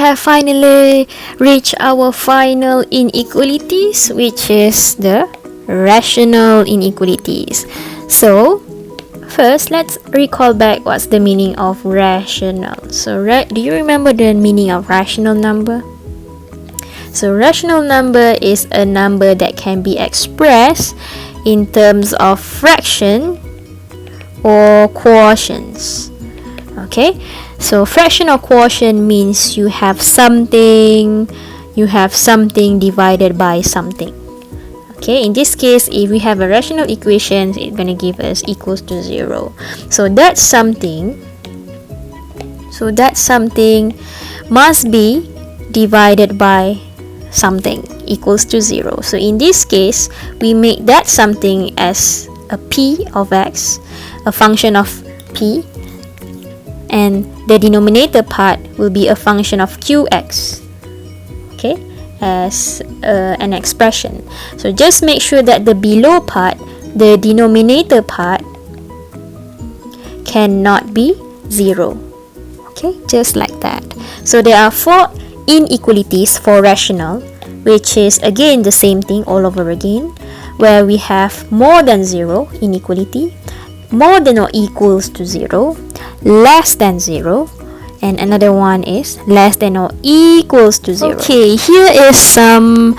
have finally reached our final inequalities, which is the rational inequalities. So first, let's recall back what's the meaning of rational. So do you remember the meaning of rational number? So rational number is a number that can be expressed in terms of fraction or quotients. Okay, so fraction or quotient means you have something divided by something. Okay, in this case, if we have a rational equation, it's going to give us equals to 0. So that something must be divided by something equals to 0. So in this case, we make that something as a p of x, a function of p, and the denominator part will be a function of qx, okay, as an expression. So just make sure that the below part, the denominator part, cannot be 0. Okay, just like that. So there are 4 inequalities for rational, which is again the same thing all over again, where we have more than 0 inequality, more than or equals to 0, less than 0, and another one is less than or equals to 0. Okay, here is some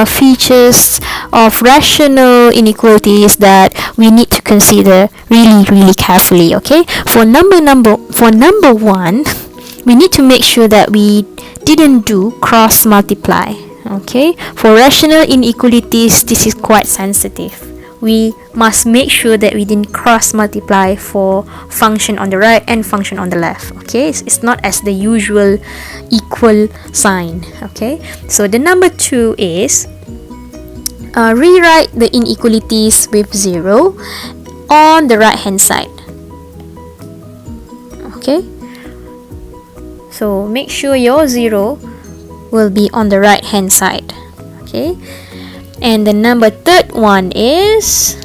features of rational inequalities that we need to consider really carefully. Okay, for number 1, we need to make sure that we didn't do cross multiply. Okay, for rational inequalities, this is quite sensitive. We must make sure that we didn't cross multiply for function on the right and function on the left. Okay, it's not as the usual equal sign. Okay, so the number 2 is rewrite the inequalities with 0 on the right hand side. Okay, so make sure your 0 will be on the right hand side. Okay, and the number 3rd one is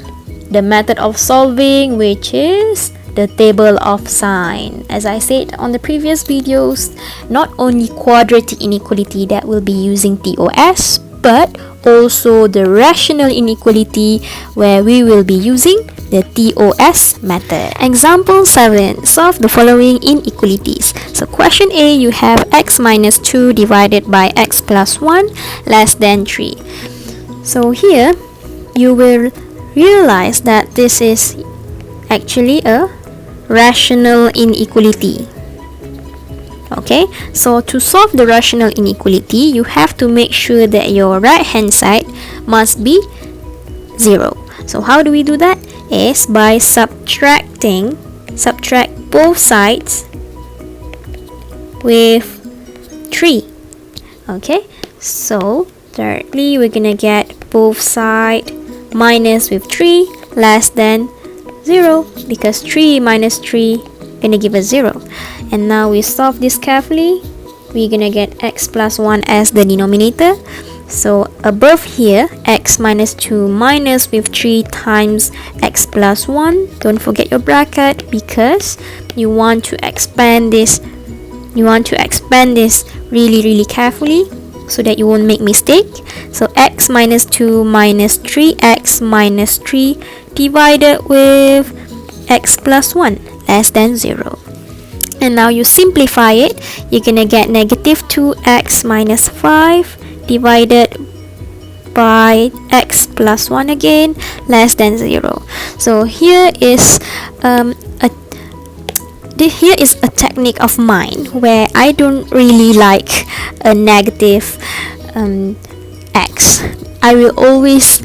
the method of solving, which is the table of sign. As I said on the previous videos, not only quadratic inequality that we'll be using TOS, but also the rational inequality where we will be using the TOS method. Example 7. Solve the following inequalities. So question A, you have x minus 2 divided by x plus 1 less than 3. So here you will realize that this is actually a rational inequality. Okay, so to solve the rational inequality, you have to make sure that your right hand side must be 0. So how do we do that? Is by subtract both sides with 3. Okay, so thirdly, we're gonna get both side minus with 3 less than 0, because 3 minus 3 gonna give us 0. And now we solve this carefully. We're gonna get x plus 1 as the denominator. So above here, x minus 2 minus with 3 times x plus 1. Don't forget your bracket, because you want to expand this really carefully so that you won't make mistake. So x minus 2 minus 3x minus 3 divided with x plus 1 less than 0. And now you simplify it, you're gonna get negative 2x minus 5 divided by x plus 1 again less than 0. So here is a technique of mine where I don't really like a negative x. I will always,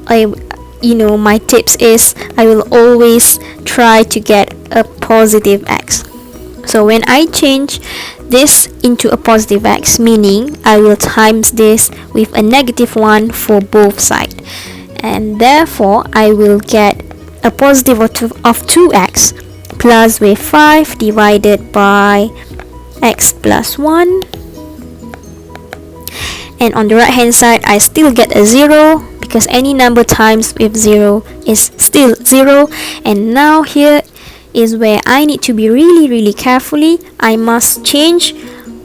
my tips is I will always try to get a positive x. So when I change this into a positive x, meaning I will times this with a negative 1 for both sides, and therefore I will get a positive of 2x plus with 5 divided by x plus 1, and on the right hand side I still get a 0, because any number times with 0 is still 0. And now here is where I need to be really carefully. I must change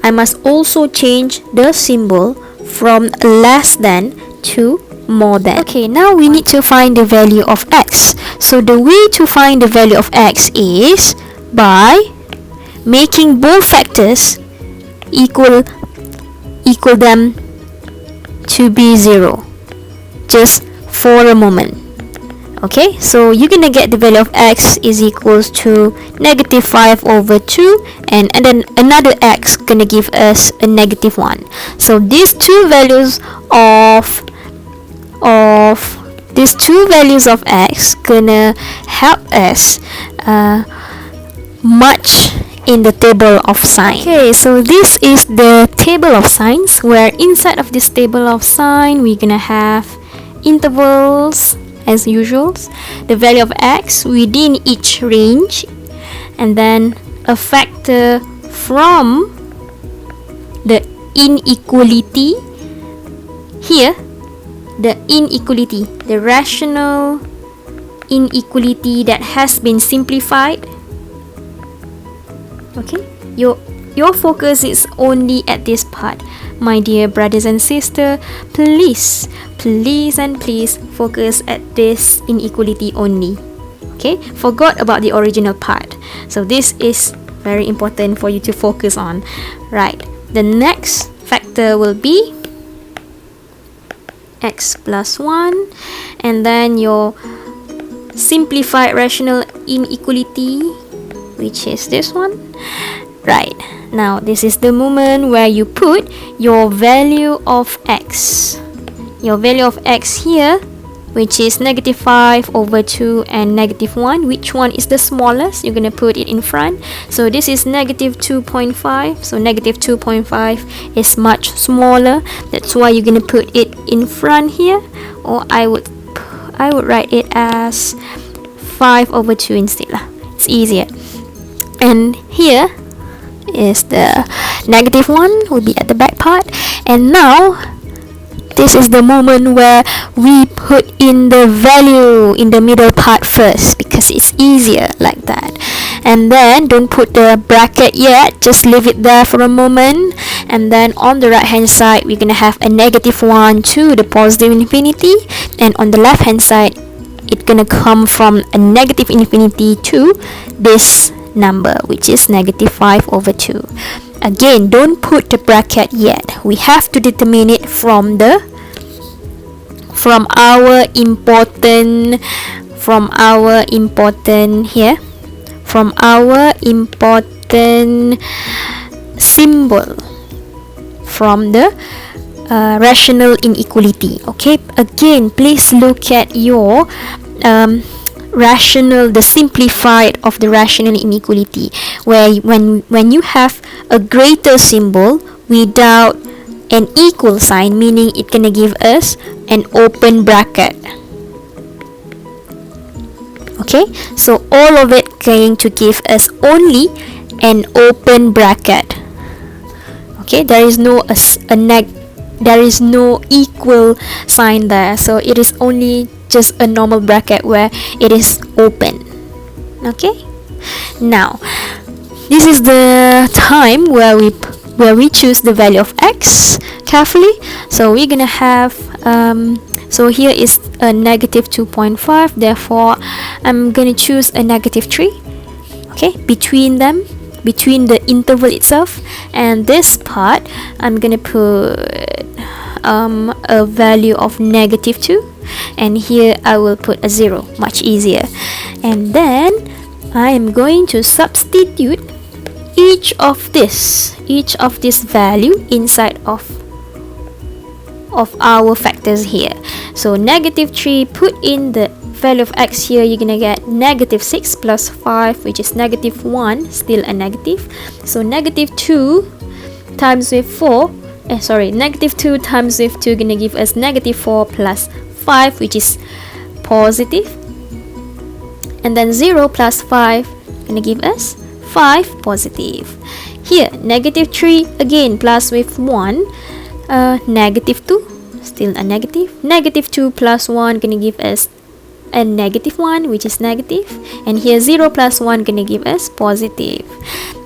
I must also change the symbol from less than to more than. Okay, now we need to find the value of x. So the way to find the value of x is by making both factors equal them to be 0 just for a moment. Okay, so you're gonna get the value of x is equals to -5/2, and then another x gonna give us a -1. So these two values of x gonna help us match in the table of sign. Okay, so this is the table of signs, where inside of this table of sign we're gonna have intervals as usual, the value of x within each range, and then a factor from the inequality. Here, the inequality, the rational inequality that has been simplified. Okay, your focus is only at this part. My dear brothers and sisters, please focus at this inequality only. Okay, forgot about the original part. So this is very important for you to focus on. Right, the next factor will be x plus 1, and then your simplified rational inequality, which is this one. Right, now this is the moment where you put your value of x. Your value of x here, which is -5/2 and -1. Which one is the smallest? You're going to put it in front. So this is -2.5. So -2.5 is much smaller. That's why you're going to put it in front here. Or I would write it as 5/2 instead lah. It's easier. And here is the -1 will be at the back part. And now this is the moment where we put in the value in the middle part first, because it's easier like that. And then don't put the bracket yet, just leave it there for a moment. And then on the right hand side we're gonna have a -1 to the positive infinity, and on the left hand side it's gonna come from a negative infinity to this number, which is -5/2. Again, don't put the bracket yet. We have to determine it from our important symbol, from the rational inequality. Okay, again, please look at your the simplified of the rational inequality, where when you have a greater symbol without an equal sign, meaning it gonna give us an open bracket. Okay, so all of it going to give us only an open bracket. Okay, there is no equal sign there, so it is only just a normal bracket where it is open. Okay, now this is the time where we choose the value of x carefully. So we're gonna have so here is a -2.5, therefore I'm gonna choose a -3. Okay, between them, between the interval itself and this part, I'm gonna put a value of -2, and here I will put a 0, much easier. And then I am going to substitute each of this value inside of our factors here. So -3, put in the value of x here, you're gonna get -6 plus 5, which is -1, still a negative. So -2 times with 4, -2 times with 2 gonna give us -4 plus 5, which is positive. And then 0 plus 5 gonna give us 5 positive. Here -3 again plus with 1, -2, still a negative. -2 plus 1 gonna give us a -1, which is negative. And here 0 plus 1 gonna give us positive.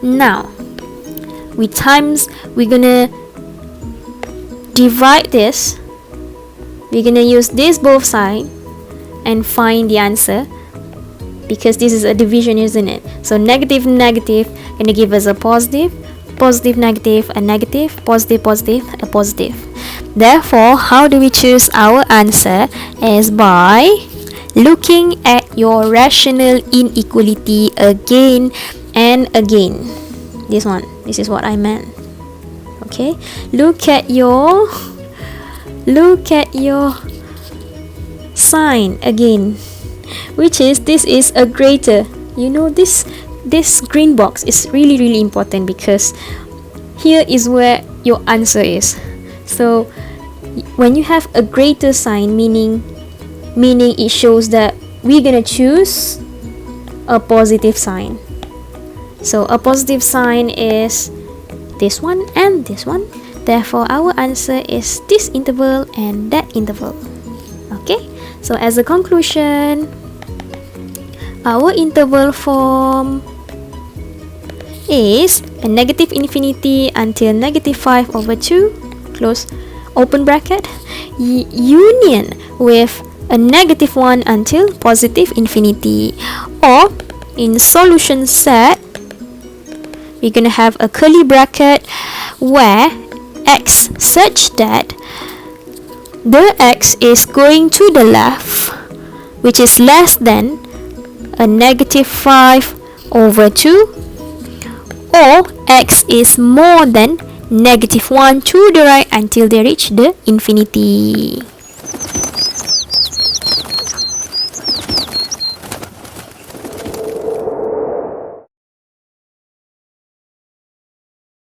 Now we're gonna divide this. We're gonna use this both sides and find the answer, because this is a division, isn't it? So negative negative gonna give us a positive, positive negative a negative, positive positive a positive. Therefore, how do we choose our answer? Is by looking at your rational inequality again and again. This is what I meant. Okay, look at your sign again, which is, this is a greater. You know, this green box is really important, because here is where your answer is. So when you have a greater sign, meaning it shows that we're gonna choose a positive sign. So a positive sign is this one and this one. Therefore, our answer is this interval and that interval. Okay, so as a conclusion, our interval form is a negative infinity until negative 5/2, close open bracket, union with a negative 1 until positive infinity. Or in solution set, we're gonna have a curly bracket where x such that the x is going to the left, which is less than a negative 5/2, or x is more than negative 1 to the right until they reach the infinity.